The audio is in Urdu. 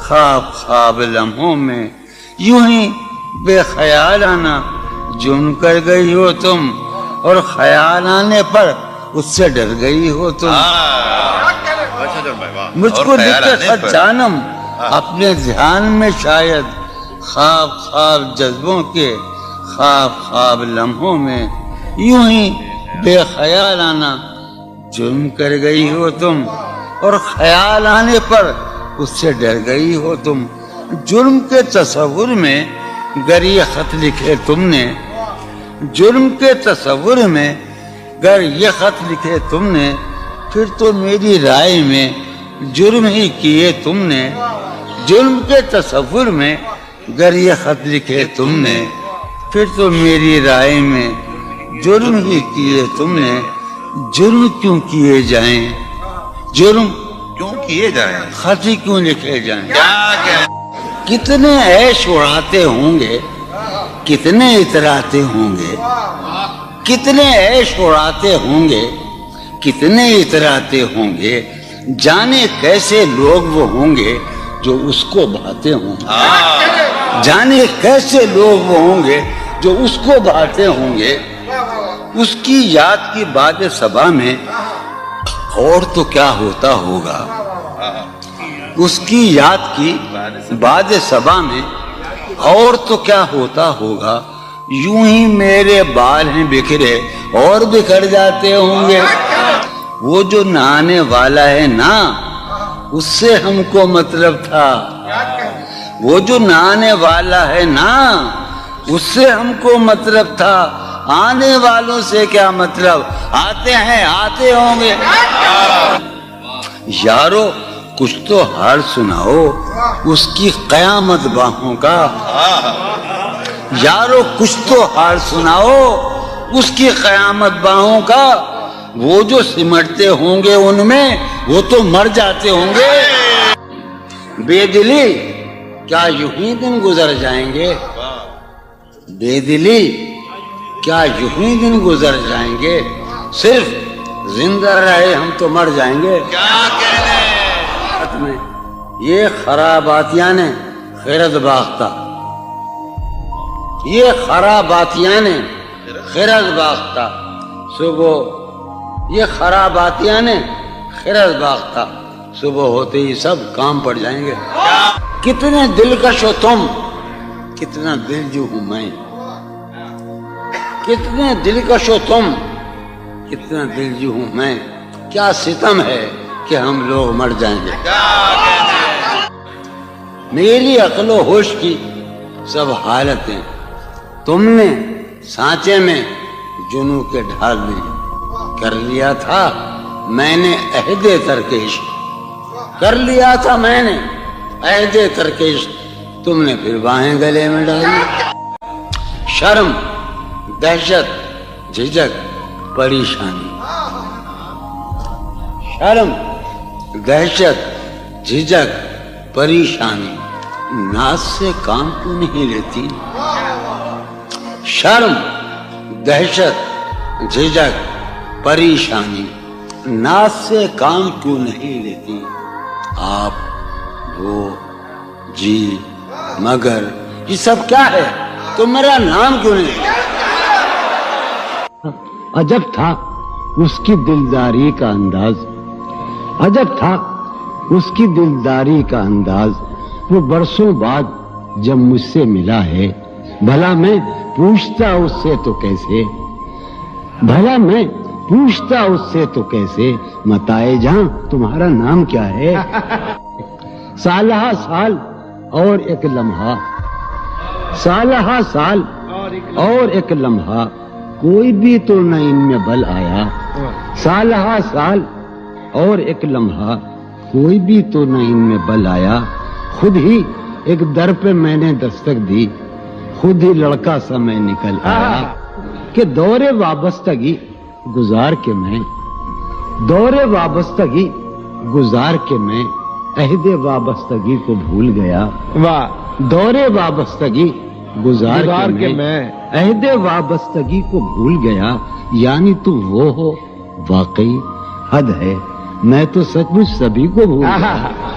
خواب خواب لمحوں میں یوں ہی بے خیال آنا جرم کر گئی ہو تم، اور خیال آنے پر اس سے ڈر گئی ہو تم۔ مجھ کو لکھے خط جانم اپنے ذہن میں شاید، خواب خواب جذبوں کے خواب خواب لمحوں میں یوں ہی بے خیال آنا جرم کر گئی ہو تم، اور خیال آنے پر اس سے ڈر گئی ہو تم۔ جرم کے تصور میں گر یہ خط لکھے تم نے، جرم کے تصور میں گر یہ خط لکھے تم نے، پھر تو میری رائے میں جرم ہی کیے تم نے۔ جرم کے تصور میں گر یہ خط لکھے تم نے، پھر تو میری رائے میں جرم ہی کیے تم نے۔ جرم کیوں کیے جائیں، جرم کیوں کیے جائیں، خط ہی کیوں لکھے جائیں؟ کتنے عیش اڑاتے ہوں گے، کتنے اتراتے ہوں گے، کتنے عیش اڑاتے ہوں گے، کتنے اتراتے ہوں گے، جانے کیسے لوگ وہ ہوں گے جو اس کو بھاتے ہوں گے، جانے کیسے لوگ وہ ہوں گے جو اس کو بھاتے ہوں گے۔ اس کی یاد کی باد صبا میں اور تو کیا ہوتا ہوگا، اس کی یاد کی باد صبا میں اور تو کیا ہوتا ہوگا، یوں ہی میرے بال ہیں بکھرے اور بکھر جاتے ہوں گے۔ وہ جو نہانے والا ہے نا، اس سے ہم کو مطلب تھا، وہ جو نہانے والا ہے نا، اس سے ہم کو مطلب تھا، آنے والوں سے کیا مطلب، آتے ہیں آتے ہوں گے۔ یارو کچھ تو حال سناؤ اس کی قیامت باہوں کا، یارو کچھ تو حال سناؤ اس کی قیامت باہوں کا، وہ جو سمٹتے ہوں گے ان میں وہ تو مر جاتے ہوں گے۔ بے دلی کیا یوں ہی دن گزر جائیں گے، بے دلی کیا یوں ہی دن گزر جائیں گے، صرف زندہ رہے ہم تو مر جائیں گے۔ یہ خراباتیاں نے خیرت باختہ، یہ خراباتیاں نے خیرت باختہ، صبح یہ خراباتیاں نے خیرت باختہ، صبح ہوتے ہی سب کام پڑ جائیں گے۔ کتنے دلکش ہو تم، کتنا دل جو ہوں میں، کتنے دلکش ہو تم، کتنا دل جو ہوں میں، کیا ستم ہے کہ ہم لوگ مر جائیں گے۔ میری عقل و ہوش کی سب حالتیں تم نے سانچے میں جنوں کے ڈھال میں کر لیا تھا، میں نے عہد ترک عشق کر لیا تھا، میں نے عہد ترک عشق، تم نے پھر باہیں گلے میں ڈالی۔ شرم دہشت جھجک پریشانی، شرم دہشت جھجک پریشانی، ناز سے کام کیوں نہیں لیتی، شرم دہشت جھجک پریشانی، ناز سے کام کیوں نہیں لیتی، آپ وہ جی مگر یہ سب کیا ہے، تو میرا نام کیوں نہیں۔ عجب تھا اس کی دلداری کا انداز، عجب تھا اس کی دلداری کا انداز، وہ برسوں بعد جب مجھ سے ملا ہے، بھلا میں پوچھتا اس سے تو کیسے، بھلا میں پوچھتا اس سے تو کیسے، متائے جہاں تمہارا نام کیا ہے، سالہ سال اور ایک لمحہ، سالہ سال اور ایک لمحہ، کوئی بھی تو نہ ان میں بل آیا، سالہ سال اور ایک لمحہ، کوئی بھی تو نہ ان میں بل آیا، خود ہی ایک در پہ میں نے دستک دی، خود ہی لڑکا سا میں نکل آیا، کہ دور وابستگی گزار کے میں، دور وابستگی گزار کے میں عہد وابستگی کو بھول گیا، دور وابستگی گزار کے میں عہد وابستگی کو بھول گیا، یعنی تو وہ ہو واقعی حد ہے، میں تو سچ مچ سبھی کو بھول گیا۔